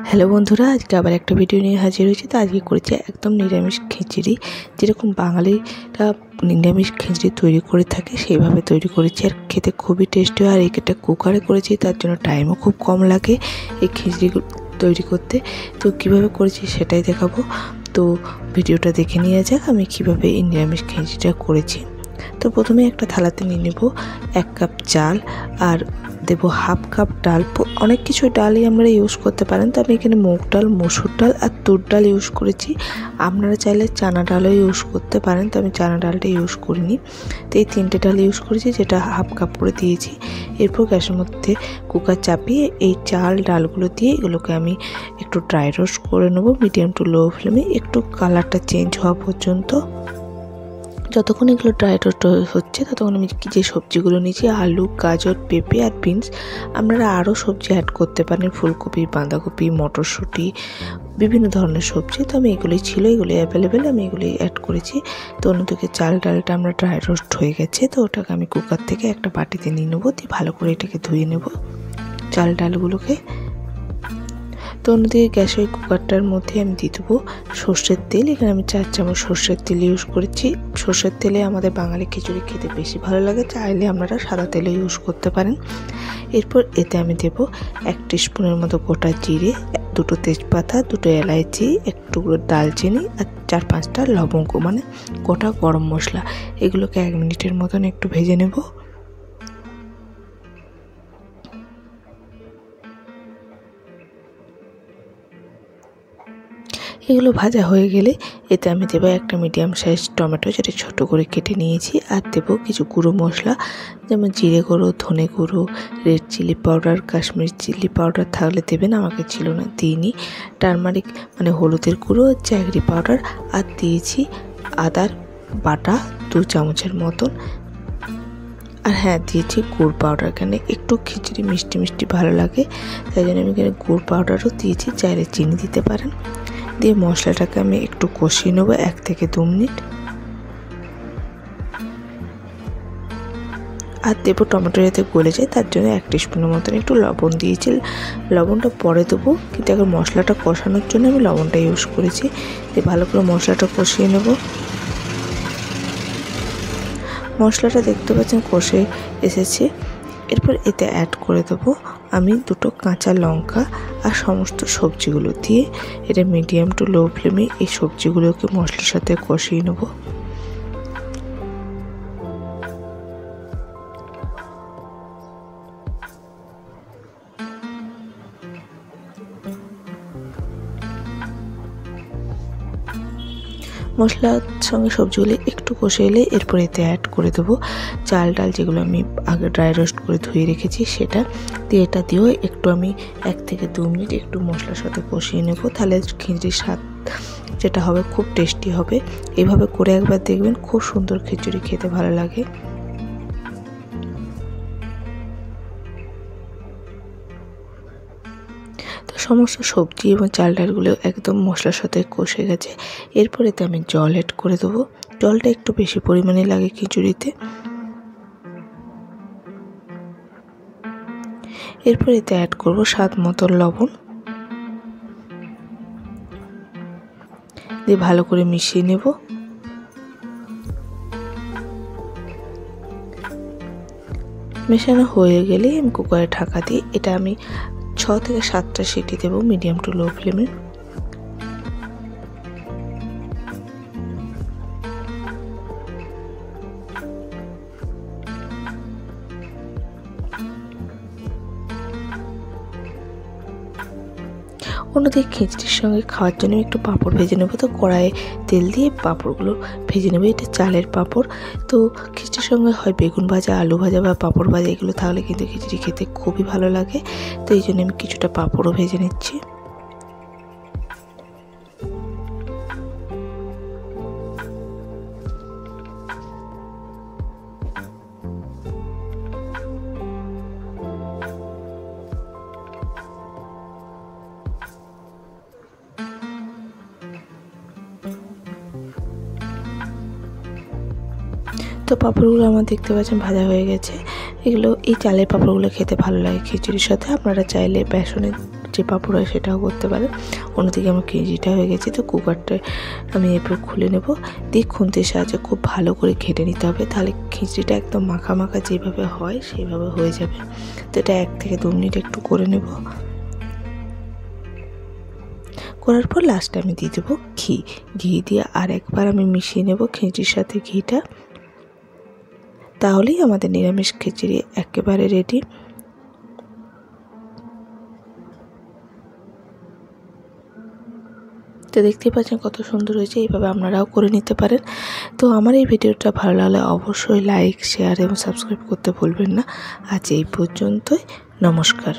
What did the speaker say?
Hello বন্ধুরা, আজকে আবার একটা ভিডিও নিয়ে হাজির হয়েছি। তো আজকে করেছি একদম নিরামিষ খিচুড়ি। যেরকম বাঙালিরা নিরামিষ খিচুড়ি তৈরি করে থাকে সেইভাবে তৈরি করেছি, আর খেতে খুবই টেস্টি হয়। আর এটা কুকারে করেছি, তার জন্য টাইমও খুব কম লাগে এই খিচুড়ি তৈরি করতে। তো কিভাবে করেছি সেটাই দেখাবো। তো ভিডিওটা দেখে নিয়ে যাক আমি কিভাবে এই নিরামিষ খিচুড়িটা করেছি। তো প্রথমে একটা থালাতে নিয়ে নেব 1 কাপ চাল, আর দেব হাফ কাপ ডাল। অনেক কিছু ডালই আমরা ইউজ করতে পারেন, তো আমি এখানে মুগ ডাল, মসুর ডাল আর তুর ডাল ইউজ করেছি। আপনারা চাইলে চানা ডালও ইউজ করতে পারেন, তো আমি চানা ডালটা ইউজ করিনি। তো এই 3টে ডাল ইউজ করেছি, যেটা হাফ কাপ করে দিয়েছি। এরপর গ্যাসের মধ্যে কুকার চাপিয়ে এই চাল ডালগুলো দিয়ে এগুলোকে আমি একটু ড্রাই রোস্ট করে নেবো মিডিয়াম টু লো ফ্লেমে, একটু কালারটা চেঞ্জ হওয়া পর্যন্ত। যতক্ষণ এগুলো ড্রাই রোস্ট হচ্ছে ততক্ষণ আমি যে সবজিগুলো নিয়েছি, আলু, গাজর, পেঁপে আর বিনস, আপনারা আরও সবজি অ্যাড করতে পারেন, ফুলকপি, বাঁধাকপি, মটরশুঁটি, বিভিন্ন ধরনের সবজি। তো আমি এগুলোই ছিল, এগুলি অ্যাভেলেবেল, আমি এগুলি অ্যাড করেছি। তো অন্যদিকে চাল ডালটা আমরা ড্রাই রোস্ট হয়ে গেছে, তো ওটাকে আমি কুকার থেকে একটা বাটিতে নিয়ে নেবো, দিয়ে ভালো করে এটাকে ধুয়ে নেব চাল ডালগুলোকে। তো অন্যদিকে গ্যাসের কুকারটার মধ্যে আমি দিয়ে দেবো সর্ষের তেল। এখানে আমি 4 চামচ সর্ষের তেল ইউজ করেছি। সর্ষের তেলে আমাদের বাঙালি খিচুড়ি খেতে বেশি ভালো লাগে, চাইলে আপনারা সাদা তেলও ইউজ করতে পারেন। এরপর এতে আমি দেবো 1 টিস্পুনের মতো গোটা জিরে, 2টো তেজপাতা, 2টো এলাইচি, একটু দালচিনি আর 4-5টা লবঙ্গ, মানে গোটা গরম মশলা। এগুলোকে 1 মিনিটের মতন একটু ভেজে নেব। এগুলো ভাজা হয়ে গেলে এতে আমি দেবো একটা মিডিয়াম সাইজ টমেটো, যেটা ছোটো করে কেটে নিয়েছি। আর দেবো কিছু গুঁড়ো মশলা, যেমন জিরে গুঁড়ো, ধনে গুঁড়ো, red chilli powder, Kashmiri chilli powder থাকলে দেবেন, আমাকে ছিল না, দিইনি। টারমারিক মানে হলুদের গুঁড়ো, জ্যাগরি পাউডার, আর দিয়েছি আদার বাটা 2 চামচের মতন। আর হ্যাঁ, দিয়েছি গুড় পাউডার। এখানে একটু খিচুড়ি মিষ্টি মিষ্টি ভালো লাগে, তাই জন্য আমি এখানে গুড় পাউডারও দিয়েছি, চাইলে চিনি দিতে পারেন। দিয়ে মশলাটাকে আমি একটু কষিয়ে নেবো 1 থেকে 2 মিনিট। আর দেবো টমেটো যাতে গলে যায়, তার জন্য 1 টিস্পুনের মতন একটু লবণ দিয়েছি। লবণটা পরে দেবো, কিন্তু এখন মশলাটা কষানোর জন্য আমি লবণটা ইউজ করেছি। দিয়ে ভালো করে মশলাটা কষিয়ে নেব। মশলাটা দেখতে পাচ্ছেন কষে এসেছে। এরপর এতে অ্যাড করে দেবো আমি 2টো কাঁচা লঙ্কা, আর সমস্ত সবজিগুলো দিয়ে এটা মিডিয়াম টু লো ফ্লেমে এই সবজিগুলোকে মশলার সাথে কষিয়ে নেব। মশলার সঙ্গে সবজিগুলো একটু কষে এলে এরপর এতে অ্যাড করে দেবো চাল ডাল, যেগুলো আমি আগে ড্রাই রোস্ট করে ধুয়ে রেখেছি সেটা দিয়ে। এটা দিয়েও একটু আমি 1 থেকে 2 মিনিট একটু মশলার সাথে কষিয়ে নেব, তাহলে খিচুড়ির স্বাদ যেটা হবে খুব টেস্টি হবে। এইভাবে করে একবার দেখবেন, খুব সুন্দর খিচুড়ি খেতে ভালো লাগে। সমস্ত সবজি এবং চাল ডালগুলো একদম মশলার সাথে কষে গেছে। এরপর এতে আমি জল অ্যাড করে দেবো। জলটা একটু বেশি পরিমাণে লাগে খিচুড়িতে। এরপর এতে অ্যাড করব স্বাদ মতো লবণ, দিয়ে ভালো করে মিশিয়ে নেব। মেশানো হয়ে গেলে আমি কুকারে ঢাকা দিয়ে এটা আমি 6 থেকে 7টা সিটি দেবো মিডিয়াম টু লো ফ্লেমে। অন্যদিকে খিচুড়ির সঙ্গে খাওয়ার জন্য একটু পাঁপড় ভেজে নেবো। তো কড়াইয়ে তেল দিয়ে পাঁপড়গুলো ভেজে নেবো। এটা চালের পাঁপড়। তো খিচুড়ির সঙ্গে হয় বেগুন ভাজা, আলু ভাজা বা পাঁপড় ভাজা, এগুলো থাকলে কিন্তু খিচুড়ি খেতে খুবই ভালো লাগে। তো এই জন্য আমি কিছুটা পাঁপড়ও ভেজে নিচ্ছি। তো পাঁপড়গুলো আমার দেখতে পাচ্ছেন ভাজা হয়ে গেছে। এগুলো এই চালের পাঁপড়গুলো খেতে ভালো লাগে খিচুড়ির সাথে। আপনারা চাইলে বেসনের যে পাঁপড় হয় সেটাও করতে পারেন। অন্যদিকে আমার খিচুড়িটা হয়ে গেছে, তো কুকারটা আমি এরপর খুলে নেব, দিয়ে খুন্তির সাহায্যে খুব ভালো করে ঘেটে নিতে হবে, তাহলে খিচুড়িটা একদম মাখা মাখা যেভাবে হয় সেইভাবে হয়ে যাবে। তো এটা 1 থেকে 2 মিনিট একটু করে নেব। করার পর লাস্টে আমি দিয়ে দেবো ঘি দিয়ে আর একবার আমি মিশিয়ে নেব খিচুড়ির সাথে ঘিটা, তাহলেই আমাদের নিরামিষ খিচুড়ি একেবারে রেডি। তো দেখতেই পাচ্ছেন কত সুন্দর হয়েছে, এইভাবে আপনারাও করে নিতে পারেন। তো আমার এই ভিডিওটা ভালো লাগলে অবশ্যই লাইক, শেয়ার এবং সাবস্ক্রাইব করতে ভুলবেন না। আজ এই পর্যন্তই, নমস্কার।